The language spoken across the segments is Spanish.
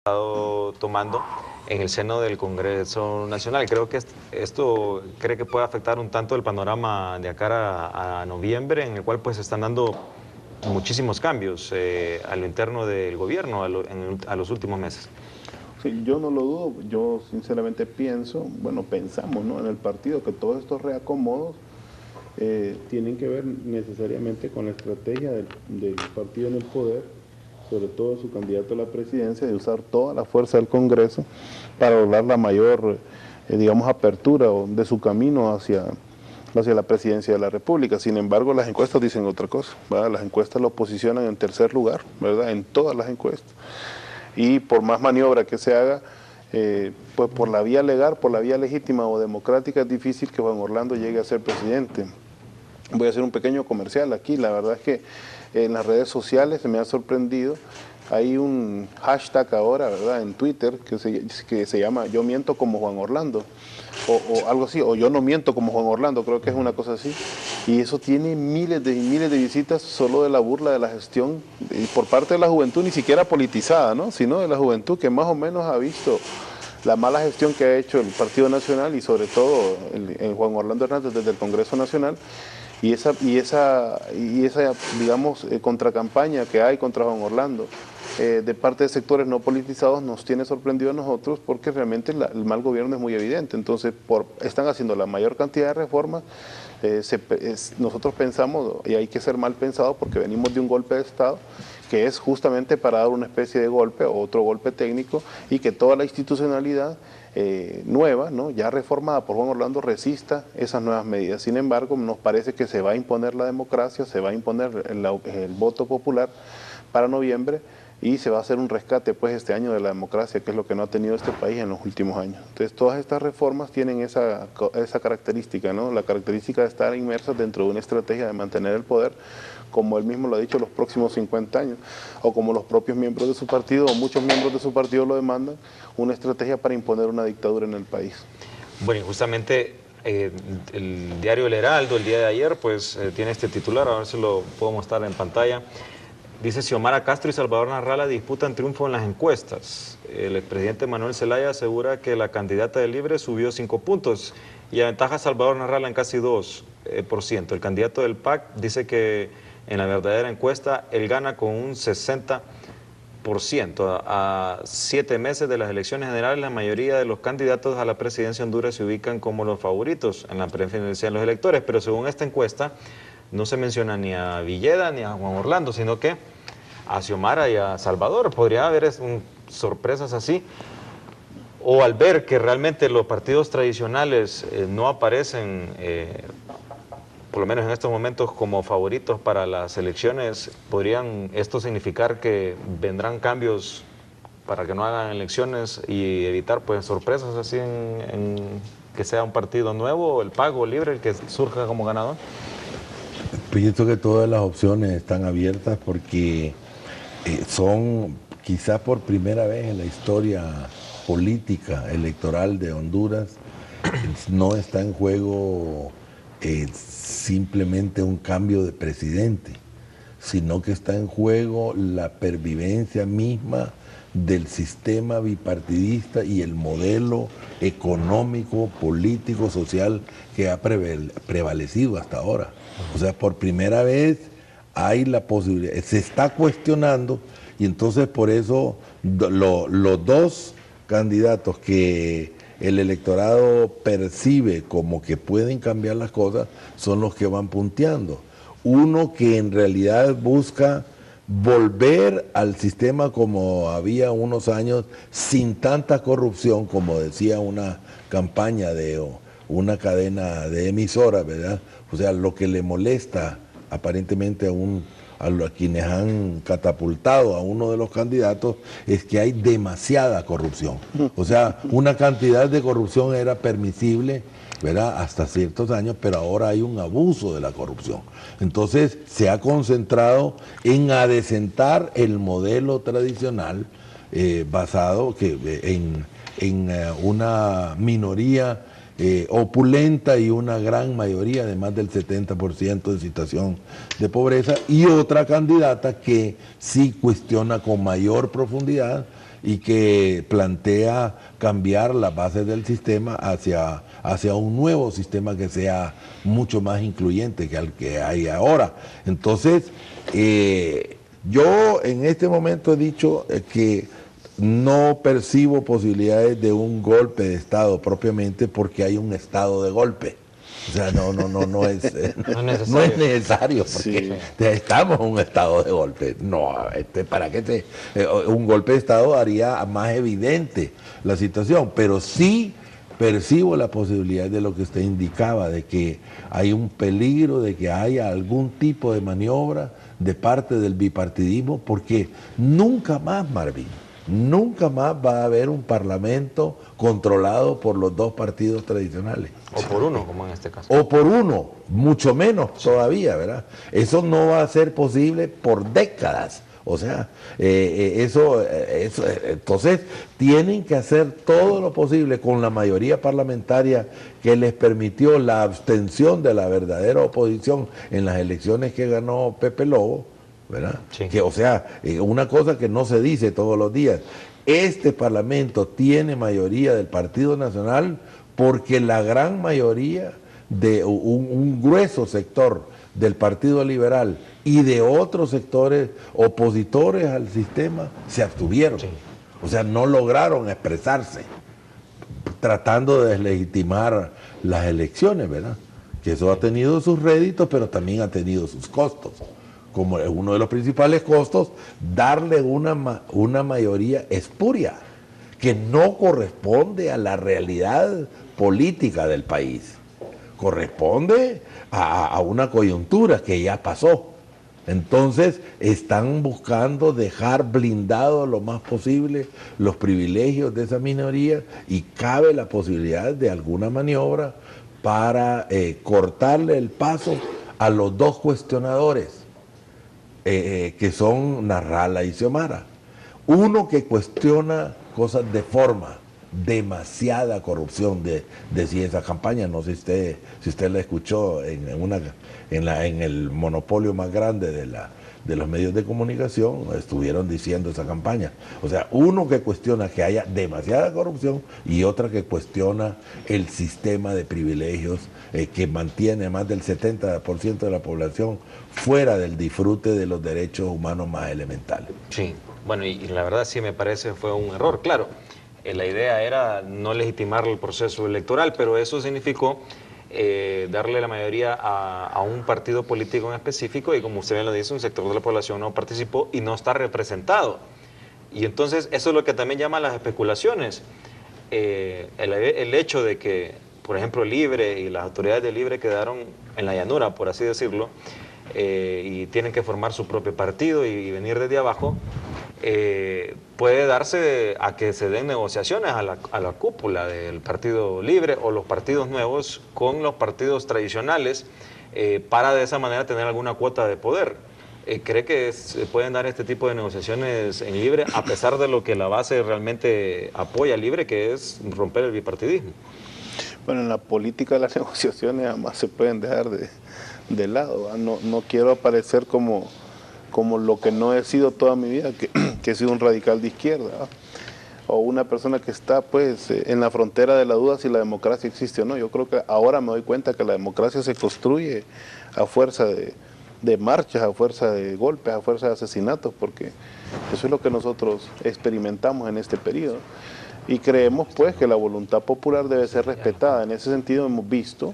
estado tomando en el seno del Congreso Nacional. Creo que esto cree que puede afectar un tanto el panorama de cara a noviembre, en el cual pues se están dando muchísimos cambios a lo interno del gobierno a los últimos meses. Sí, yo no lo dudo, yo sinceramente pienso, bueno, pensamos, ¿no?, en el partido que todos estos reacomodos tienen que ver necesariamente con la estrategia del partido en el poder, sobre todo su candidato a la presidencia, de usar toda la fuerza del Congreso para lograr la mayor, digamos, apertura de su camino hacia la presidencia de la República. Sin embargo, las encuestas dicen otra cosa, ¿verdad? Las encuestas lo posicionan en tercer lugar, ¿verdad?, en todas las encuestas. Y por más maniobra que se haga, pues por la vía legal, por la vía legítima o democrática, es difícil que Juan Orlando llegue a ser presidente. Voy a hacer un pequeño comercial aquí. La verdad es que en las redes sociales se me ha sorprendido. Hay un hashtag ahora, ¿verdad?, en Twitter que se llama "Yo miento como Juan Orlando", o algo así, o "Yo no miento como Juan Orlando", creo que es una cosa así. Y eso tiene miles de visitas solo de la burla de la gestión y por parte de la juventud, ni siquiera politizada, ¿no?, sino de la juventud que más o menos ha visto la mala gestión que ha hecho el Partido Nacional y sobre todo el Juan Orlando Hernández desde el Congreso Nacional. Y esa digamos, contracampaña que hay contra Juan Orlando de parte de sectores no politizados nos tiene sorprendido a nosotros, porque realmente el mal gobierno es muy evidente. Entonces, están haciendo la mayor cantidad de reformas. Nosotros pensamos, y hay que ser mal pensado porque venimos de un golpe de Estado, que es justamente para dar una especie de golpe, otro golpe técnico, y que toda la institucionalidad nueva, ¿no?, ya reformada por Juan Orlando, resista esas nuevas medidas. Sin embargo, nos parece que se va a imponer la democracia, se va a imponer el voto popular para noviembre, y se va a hacer un rescate pues este año de la democracia, que es lo que no ha tenido este país en los últimos años. Entonces todas estas reformas tienen esa característica, ¿no?, la característica de estar inmersas dentro de una estrategia de mantener el poder, como él mismo lo ha dicho, los próximos 50 años, o como los propios miembros de su partido, o muchos miembros de su partido lo demandan, una estrategia para imponer una dictadura en el país. Bueno, y justamente el diario El Heraldo el día de ayer pues tiene este titular, a ver si lo puedo mostrar en pantalla. Dice: Xiomara Castro y Salvador Narrala disputan triunfo en las encuestas. El expresidente Manuel Zelaya asegura que la candidata de Libre subió 5 puntos y aventaja a Salvador Narrala en casi 2%. El candidato del PAC dice que en la verdadera encuesta él gana con un 60%. A 7 meses de las elecciones generales, la mayoría de los candidatos a la presidencia de Honduras se ubican como los favoritos en la preferencia de los electores, pero según esta encuesta no se menciona ni a Villeda ni a Juan Orlando, sino que a Xiomara y a Salvador. Podría haber sorpresas así, o al ver que realmente los partidos tradicionales no aparecen, por lo menos en estos momentos, como favoritos para las elecciones, ¿podrían esto significar que vendrán cambios para que no hagan elecciones y evitar pues sorpresas así en que sea un partido nuevo, el PAC o Libre, el que surja como ganador? Pienso que todas las opciones están abiertas porque son quizás por primera vez en la historia política electoral de Honduras, no está en juego simplemente un cambio de presidente, sino que está en juego la pervivencia misma del sistema bipartidista y el modelo económico, político, social que ha prevalecido hasta ahora. O sea, por primera vez hay la posibilidad, se está cuestionando, y entonces por eso los dos candidatos que el electorado percibe como que pueden cambiar las cosas son los que van punteando. Uno que en realidad busca volver al sistema como había unos años, sin tanta corrupción, como decía una campaña de una cadena de emisoras, ¿verdad? O sea, lo que le molesta aparentemente a quienes han catapultado a uno de los candidatos es que hay demasiada corrupción. O sea, una cantidad de corrupción era permisible, ¿verdad?, hasta ciertos años, pero ahora hay un abuso de la corrupción. Entonces se ha concentrado en adecentar el modelo tradicional basado en una minoría opulenta y una gran mayoría, de más del 70% de situación de pobreza, y otra candidata que sí cuestiona con mayor profundidad y que plantea cambiar las bases del sistema hacia un nuevo sistema que sea mucho más incluyente que el que hay ahora. Entonces, yo en este momento he dicho que no percibo posibilidades de un golpe de Estado propiamente porque hay un estado de golpe. O sea, no es necesario porque estamos en un estado de golpe. No, ¿para qué un golpe de Estado haría más evidente la situación? Pero sí percibo la posibilidad de lo que usted indicaba, de que hay un peligro de que haya algún tipo de maniobra de parte del bipartidismo, porque nunca más, Marvin, nunca más va a haber un parlamento controlado por los dos partidos tradicionales. O por uno, como en este caso. O por uno, mucho menos todavía, ¿verdad? Eso no va a ser posible por décadas. O sea, entonces tienen que hacer todo lo posible con la mayoría parlamentaria que les permitió la abstención de la verdadera oposición en las elecciones que ganó Pepe Lobo, ¿verdad? Sí. Que, o sea, una cosa que no se dice todos los días, este Parlamento tiene mayoría del Partido Nacional porque la gran mayoría de un grueso sector del Partido Liberal y de otros sectores opositores al sistema se abstuvieron. Sí. O sea, no lograron expresarse, tratando de deslegitimar las elecciones, ¿verdad? Que eso ha tenido sus réditos, pero también ha tenido sus costos. Como uno de los principales costos, darle una mayoría espuria, que no corresponde a la realidad política del país. Corresponde a una coyuntura que ya pasó. Entonces están buscando dejar blindados lo más posible los privilegios de esa minoría y cabe la posibilidad de alguna maniobra para cortarle el paso a los dos cuestionadores, que son Narrala y Xiomara. Uno que cuestiona cosas de forma, demasiada corrupción decía esa campaña, no sé si usted la escuchó en el monopolio más grande de los medios de comunicación, estuvieron diciendo esa campaña. O sea, uno que cuestiona que haya demasiada corrupción y otra que cuestiona el sistema de privilegios que mantiene a más del 70% de la población fuera del disfrute de los derechos humanos más elementales. Sí, bueno, y la verdad sí me parece fue un error, claro. La idea era no legitimar el proceso electoral, pero eso significó darle la mayoría a un partido político en específico y, como usted bien lo dice, un sector de la población no participó y no está representado. Y entonces eso es lo que también llama las especulaciones. El hecho de que, por ejemplo, Libre y las autoridades de Libre quedaron en la llanura, por así decirlo, y tienen que formar su propio partido y venir desde abajo, puede darse a que se den negociaciones a la cúpula del Partido Libre o los partidos nuevos con los partidos tradicionales para de esa manera tener alguna cuota de poder. ¿Cree que se pueden dar este tipo de negociaciones en Libre a pesar de lo que la base realmente apoya a Libre, que es romper el bipartidismo? Bueno, en la política las negociaciones jamás se pueden dejar de lado. No quiero aparecer como lo que no he sido toda mi vida, que he sido un radical de izquierda, ¿no? O una persona que está pues en la frontera de la duda si la democracia existe o no. Yo creo que ahora me doy cuenta que la democracia se construye a fuerza de marchas, a fuerza de golpes, a fuerza de asesinatos, porque eso es lo que nosotros experimentamos en este periodo. Y creemos pues que la voluntad popular debe ser respetada. En ese sentido hemos visto,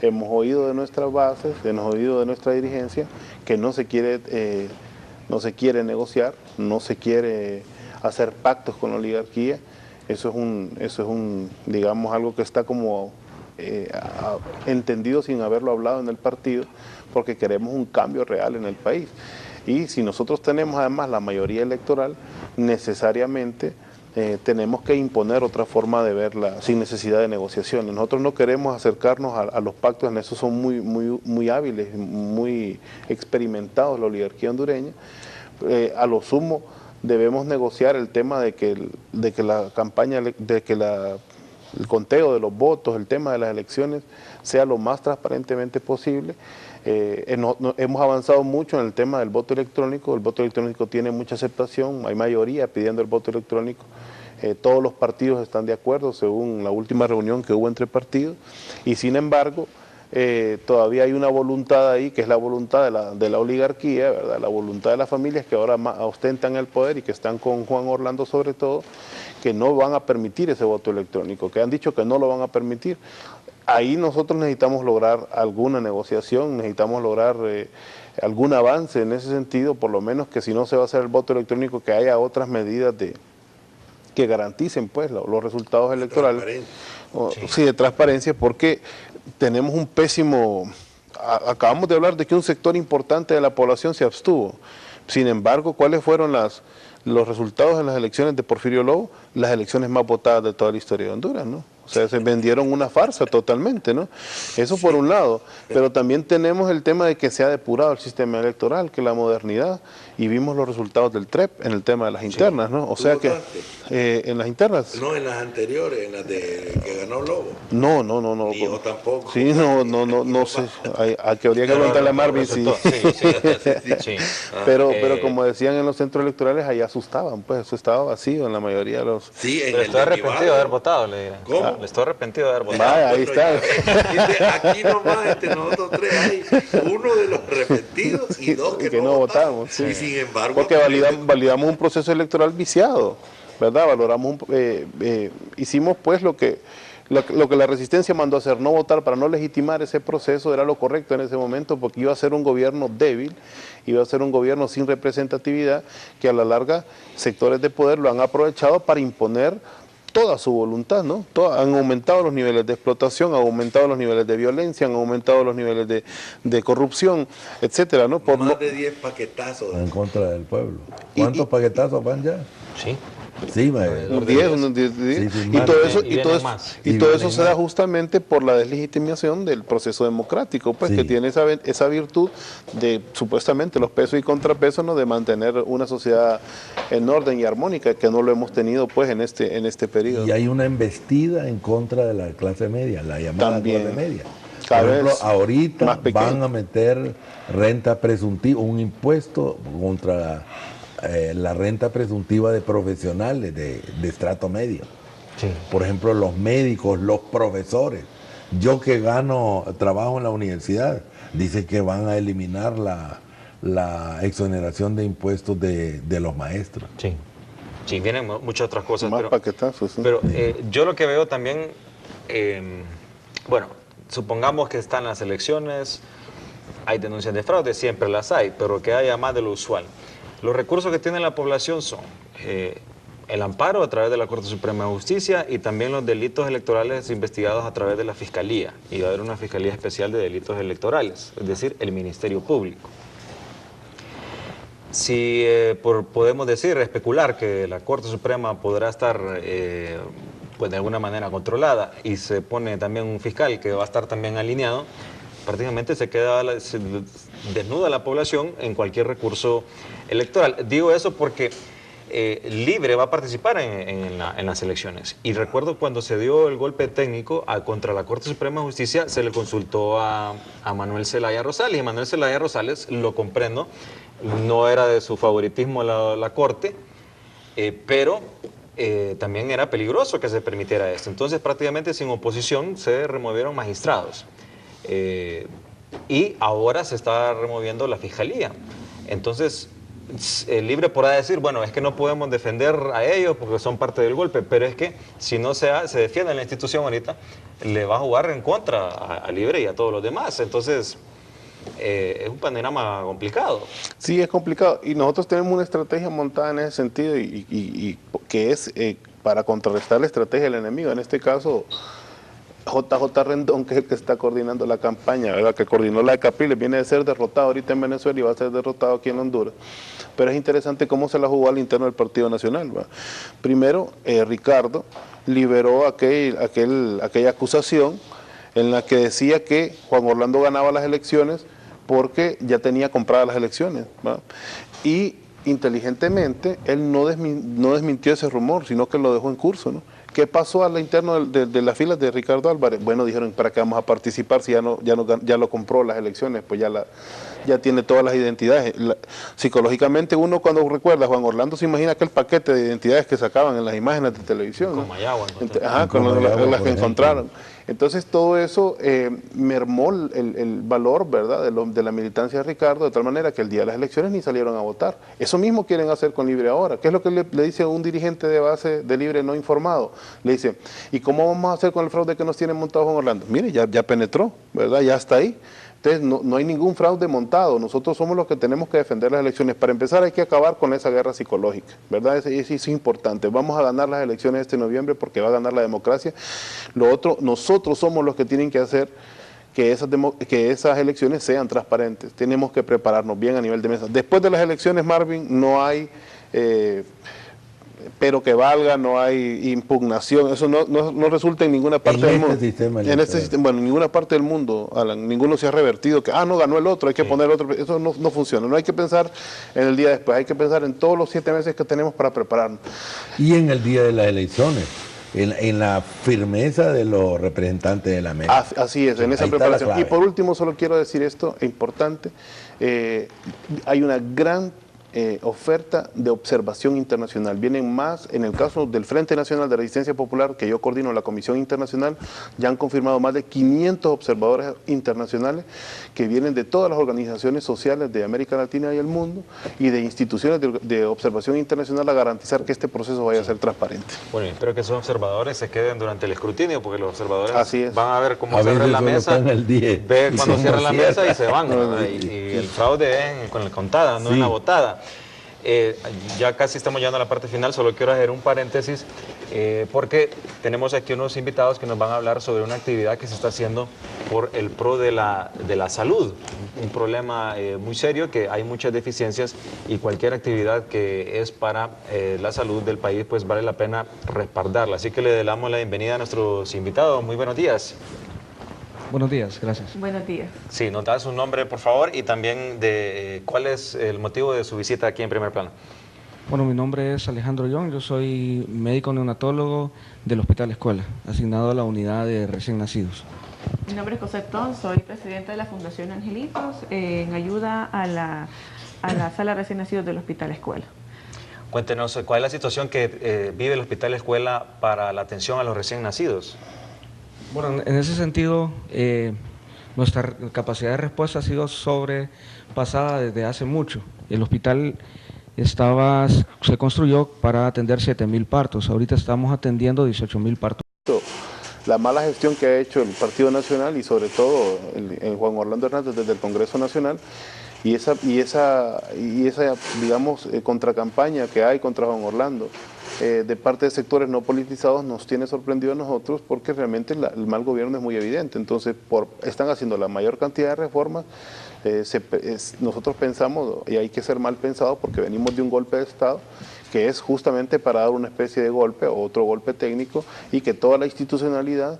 hemos oído de nuestras bases, hemos oído de nuestra dirigencia que no se quiere negociar, no se quiere hacer pactos con la oligarquía. Eso es digamos, algo que está como entendido sin haberlo hablado en el partido, porque queremos un cambio real en el país. Y si nosotros tenemos además la mayoría electoral, necesariamente tenemos que imponer otra forma de verla sin necesidad de negociaciones. Nosotros no queremos acercarnos a los pactos, en eso son muy hábiles, muy experimentados la oligarquía hondureña. A lo sumo debemos negociar el tema de que la campaña, el conteo de los votos, el tema de las elecciones sea lo más transparentemente posible. Hemos avanzado mucho en el tema del voto electrónico. El voto electrónico tiene mucha aceptación, hay mayoría pidiendo el voto electrónico. Todos los partidos están de acuerdo según la última reunión que hubo entre partidos, y sin embargo todavía hay una voluntad ahí, que es la voluntad de la oligarquía, ¿verdad? La voluntad de las familias que ahora ostentan el poder y que están con Juan Orlando sobre todo, que no van a permitir ese voto electrónico, que han dicho que no lo van a permitir. Ahí nosotros necesitamos lograr alguna negociación, necesitamos lograr algún avance en ese sentido, por lo menos que si no se va a hacer el voto electrónico, que haya otras medidas que garanticen pues los resultados electorales. Sí, de transparencia, porque tenemos un pésimo... Acabamos de hablar de que un sector importante de la población se abstuvo. Sin embargo, ¿cuáles fueron los resultados en las elecciones de Porfirio Lobo? Las elecciones más votadas de toda la historia de Honduras, ¿no? O sea, se vendieron una farsa totalmente, ¿no? Eso por un lado. Pero también tenemos el tema de que se ha depurado el sistema electoral, que la modernidad, y vimos los resultados del TREP en el tema de las internas, ¿no? O sea que en las internas... No, en las anteriores, en las de que ganó Lobo. No. Ni yo tampoco. Sí, no sé. Hay que habría que preguntarle a Marvin si... Sí. Pero como decían en los centros electorales, ahí asustaban, pues eso estaba vacío en la mayoría de los... Sí, en Pero el estoy arrepentido de haber votado, le dirán. ¿Cómo? Estoy arrepentido de haber votado. Vaya, ahí está. Aquí nomás entre nosotros tres hay uno de los arrepentidos y dos que no votamos. Sí. Y sin embargo... Porque validamos un proceso electoral viciado, ¿verdad? Hicimos pues lo que la resistencia mandó a hacer, no votar para no legitimar ese proceso, era lo correcto en ese momento, porque iba a ser un gobierno débil, iba a ser un gobierno sin representatividad, que a la larga sectores de poder lo han aprovechado para imponer toda su voluntad, ¿no? Han aumentado los niveles de explotación, han aumentado los niveles de violencia, han aumentado los niveles de corrupción, etcétera, ¿no? Más de 10 paquetazos en contra del pueblo. ¿Cuántos paquetazos van ya? Sí. Sí, 10. Y todo eso se da justamente por la deslegitimación del proceso democrático, pues que tiene esa virtud de supuestamente los pesos y contrapesos, ¿no? De mantener una sociedad en orden y armónica, que no lo hemos tenido pues en este periodo. Y hay una embestida en contra de la clase media, la llamada clase media. Por ejemplo, ahorita van a meter renta presuntiva, un impuesto contra la renta presuntiva de profesionales de estrato medio. Sí. Por ejemplo, los médicos, los profesores. Yo que trabajo en la universidad, dice que van a eliminar la exoneración de impuestos de los maestros. Sí, vienen muchas otras cosas. Más paquetazos, sí. Pero yo lo que veo también, bueno, supongamos que están las elecciones, hay denuncias de fraude, siempre las hay, pero que haya más de lo usual. Los recursos que tiene la población son el amparo a través de la Corte Suprema de Justicia y también los delitos electorales investigados a través de la Fiscalía. Y va a haber una Fiscalía Especial de Delitos Electorales, es decir, el Ministerio Público. Si podemos decir, especular que la Corte Suprema podrá estar pues de alguna manera controlada y se pone también un fiscal que va a estar también alineado, prácticamente se desnuda la población en cualquier recurso electoral. Digo eso porque Libre va a participar en las elecciones. Y recuerdo cuando se dio el golpe técnico contra la Corte Suprema de Justicia, se le consultó a Manuel Zelaya Rosales. Y Manuel Zelaya Rosales, lo comprendo, no era de su favoritismo la Corte, pero también era peligroso que se permitiera esto. Entonces prácticamente sin oposición se removieron magistrados. Y ahora se está removiendo la Fiscalía. Entonces, Libre podrá decir, bueno, es que no podemos defender a ellos porque son parte del golpe, pero es que si no se defiende en la institución ahorita, le va a jugar en contra a Libre y a todos los demás. Entonces, es un panorama complicado. Sí, es complicado. Y nosotros tenemos una estrategia montada en ese sentido y que es para contrarrestar la estrategia del enemigo. En este caso, JJ Rendón, que es el que está coordinando la campaña, ¿verdad? Que coordinó la de Capriles, viene de ser derrotado ahorita en Venezuela y va a ser derrotado aquí en Honduras. Pero es interesante cómo se la jugó al interno del Partido Nacional, ¿verdad? Primero, Ricardo liberó aquella acusación en la que decía que Juan Orlando ganaba las elecciones porque ya tenía compradas las elecciones, ¿verdad? Y inteligentemente, él no desmintió ese rumor, sino que lo dejó en curso, ¿no? ¿Qué pasó a la interno de las filas de Ricardo Álvarez? Bueno, dijeron, ¿para qué vamos a participar si ya lo compró las elecciones? Pues ya tiene todas las identidades. Psicológicamente uno cuando recuerda a Juan Orlando se imagina aquel paquete de identidades que sacaban en las imágenes de televisión, ¿no? Con Mayagua, con las que encontraron. Entonces todo eso mermó el valor, ¿verdad?, de la militancia de Ricardo, de tal manera que el día de las elecciones ni salieron a votar. Eso mismo quieren hacer con Libre ahora. ¿Qué es lo que le dice a un dirigente de base de Libre no informado? Le dice, ¿y cómo vamos a hacer con el fraude que nos tiene montado Juan Orlando? Mire, ya penetró, ¿verdad? Ya está ahí. Entonces, no hay ningún fraude montado. Nosotros somos los que tenemos que defender las elecciones. Para empezar, hay que acabar con esa guerra psicológica, ¿verdad? Eso es importante. Vamos a ganar las elecciones este noviembre porque va a ganar la democracia. Lo otro, nosotros somos los que tienen que hacer que esas elecciones sean transparentes. Tenemos que prepararnos bien a nivel de mesa. Después de las elecciones, Marvin, no hay... pero que valga, no hay impugnación, eso no resulta en ninguna parte del mundo. En este sistema, bueno, en ninguna parte del mundo, Alan, ninguno se ha revertido, que no ganó el otro, hay que poner otro, eso no funciona, no hay que pensar en el día después, hay que pensar en todos los 7 meses que tenemos para prepararnos. Y en el día de las elecciones, en la firmeza de los representantes de la mesa. Así es, en esa preparación. Y por último, solo quiero decir esto, importante, hay una gran oferta de observación internacional. Vienen más, en el caso del Frente Nacional de Resistencia Popular, que yo coordino la Comisión Internacional, ya han confirmado más de 500 observadores internacionales que vienen de todas las organizaciones sociales de América Latina y el mundo y de instituciones de observación internacional a garantizar que este proceso vaya a ser transparente. Bueno, espero que esos observadores se queden durante el escrutinio, porque los observadores van a ver cómo a cierra la mesa, ve cuando cierra la mesa y se van, y el fraude es con la contada, no en la votada. Ya casi estamos llegando a la parte final, solo quiero hacer un paréntesis porque tenemos aquí unos invitados que nos van a hablar sobre una actividad que se está haciendo por el pro de la salud, un problema muy serio, que hay muchas deficiencias y cualquier actividad que es para la salud del país pues vale la pena respaldarla, así que le damos la bienvenida a nuestros invitados. Muy buenos días. Buenos días, gracias. Buenos días. Sí, nos da su nombre, por favor, y también de cuál es el motivo de su visita aquí en Primer Plano. Bueno, mi nombre es Alejandro Young, yo soy médico neonatólogo del Hospital Escuela, asignado a la unidad de recién nacidos. Mi nombre es Concepción, soy presidenta de la Fundación Angelitos, en ayuda a la sala de recién nacidos del Hospital Escuela. Cuéntenos, ¿cuál es la situación que vive el Hospital Escuela para la atención a los recién nacidos? Bueno, en ese sentido, nuestra capacidad de respuesta ha sido sobrepasada desde hace mucho. El hospital se construyó para atender 7.000 partos, ahorita estamos atendiendo 18.000 partos. La mala gestión que ha hecho el Partido Nacional y sobre todo el Juan Orlando Hernández desde el Congreso Nacional y esa digamos, contracampaña que hay contra Juan Orlando de parte de sectores no politizados nos tiene sorprendido a nosotros porque realmente el mal gobierno es muy evidente. Entonces, están haciendo la mayor cantidad de reformas. Nosotros pensamos, y hay que ser mal pensados porque venimos de un golpe de Estado, que es justamente para dar una especie de golpe, otro golpe técnico, y que toda la institucionalidad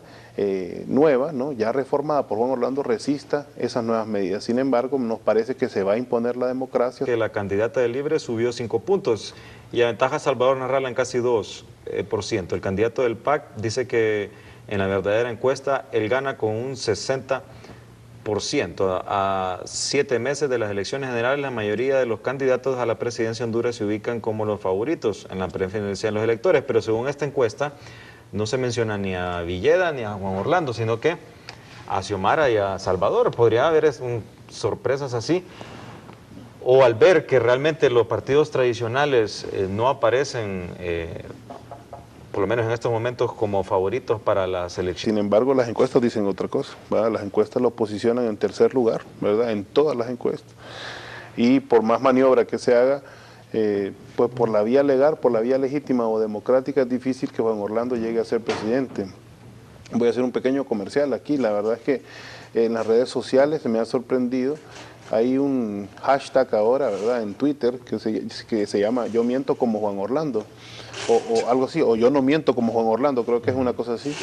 nueva, ¿no?, ya reformada por Juan Orlando, resista esas nuevas medidas. Sin embargo, nos parece que se va a imponer la democracia. Que la candidata de Libre subió 5 puntos y aventaja a Salvador Narrala en casi 2%. El candidato del PAC dice que en la verdadera encuesta él gana con un 60%. A 7 meses de las elecciones generales, la mayoría de los candidatos a la presidencia de Honduras se ubican como los favoritos en la preferencia de los electores, pero según esta encuesta no se menciona ni a Villeda ni a Juan Orlando, sino que a Xiomara y a Salvador. Podría haber sorpresas así, o al ver que realmente los partidos tradicionales no aparecen por lo menos en estos momentos, como favoritos para las elecciones. Sin embargo, las encuestas dicen otra cosa, ¿verdad? Las encuestas lo posicionan en tercer lugar, ¿verdad?, en todas las encuestas. Y por más maniobra que se haga, pues por la vía legal, por la vía legítima o democrática, es difícil que Juan Orlando llegue a ser presidente. Voy a hacer un pequeño comercial aquí. La verdad es que en las redes sociales se me ha sorprendido. Hay un hashtag ahora, ¿verdad?, en Twitter que se llama "Yo miento como Juan Orlando", o algo así, o "Yo no miento como Juan Orlando", creo que es una cosa así.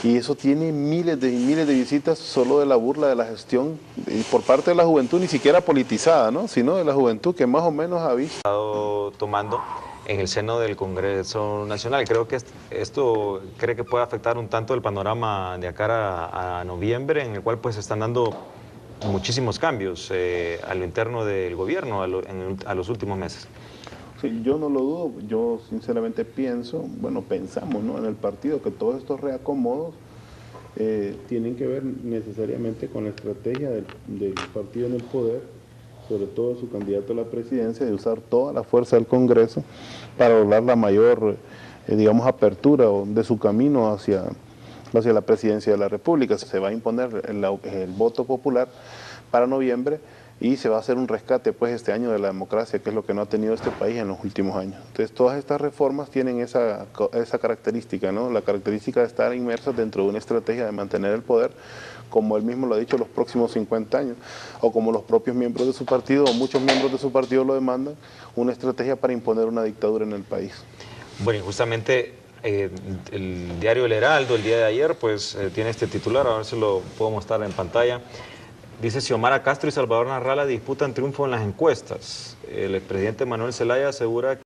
Y eso tiene miles de visitas solo de la burla de la gestión y por parte de la juventud, ni siquiera politizada, ¿no?, sino de la juventud que más o menos ha visto. Tomando en el seno del Congreso Nacional. Creo que esto cree que puede afectar un tanto el panorama de cara a noviembre, en el cual pues se están dando muchísimos cambios a lo interno del gobierno a los últimos meses. Sí, yo no lo dudo, yo sinceramente pensamos, ¿no?, en el partido que todos estos reacomodos tienen que ver necesariamente con la estrategia del partido en el poder, sobre todo su candidato a la presidencia, de usar toda la fuerza del Congreso para lograr la mayor, digamos, apertura de su camino hacia la presidencia de la República. Se va a imponer el voto popular para noviembre y se va a hacer un rescate pues este año de la democracia, que es lo que no ha tenido este país en los últimos años. Entonces todas estas reformas tienen esa característica, ¿no?, la característica de estar inmersas dentro de una estrategia de mantener el poder, como él mismo lo ha dicho, los próximos 50 años, o como los propios miembros de su partido, o muchos miembros de su partido lo demandan, una estrategia para imponer una dictadura en el país. Bueno, y justamente el diario El Heraldo el día de ayer pues tiene este titular, a ver si lo puedo mostrar en pantalla. Dice: Xiomara Castro y Salvador Narrala disputan triunfo en las encuestas. El expresidente Manuel Zelaya asegura